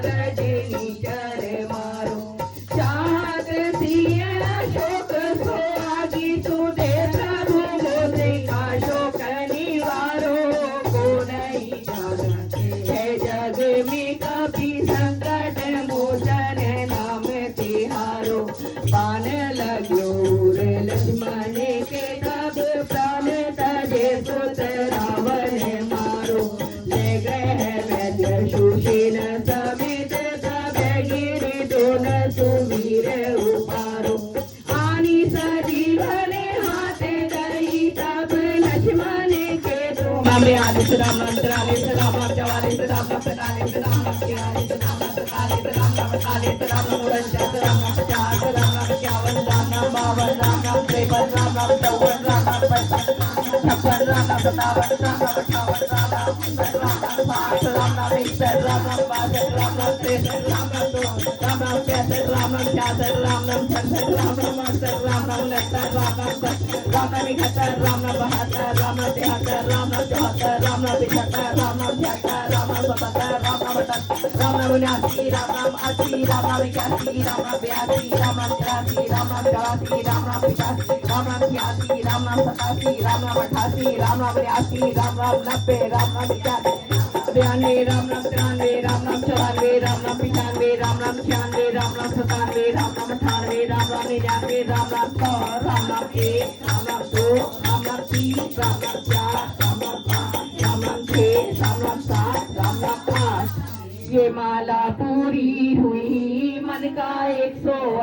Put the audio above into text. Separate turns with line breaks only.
रजनी चर मारो चाहत सिय अशोक सुहागी सुदे प्रभु मोदिका शोक निवारो को नहीं जानते है जग में कभी संकट मोचन नाम तिहारो पान लाग्यो लक्ष्मण के तब प्राण तजे सुत रावण मारो ले गए वैद्य सुशील समेत तब गिरि दोन सुवीर उपारो आनी सजीवन हाथ गई तब लक्ष्मण के तुम राम आलिस राम मंत्रालिस राम जवालिस राम पतालिस राम आलिस राम पतालिस राम पतालिस राम मुरंजन राम पचास राम इक्यावन राम बावन राम त्रेपन राम चौवन राम छप्पन राम सतावन राम अठावन राम साठ राम इकसठ राम बासठ राम तिरसठ राम राम पैंसठ राम छियासठ राम छसठ राम अड़सठ राम उनहत्तर राम राम इकहत्तर राम बहत्तर राम तिहत्तर राम चौहत्तर राम पिछहत्तर राम छिहत्तर राम सतहत्तर राम अठहत्तर राम उन्यासी राम अस्सी राम इक्यासी राम बयासी राम तिरासी राम चौरासी राम पिचासी राम छियासी राम सतासी राम अठासी राम बयासी राम नब्बे राम इक्यासी बयानवे राम तिरानवे राम चौरानवे राम पिचानवे राम छियानवे राम सतानवे राम अठानवे राम निन्यानवे राम सौ राम एक राम दो राम तीन राम चार राम पाँच राम छः राम सात राम आठ ये माला पूरी हुई मन का 108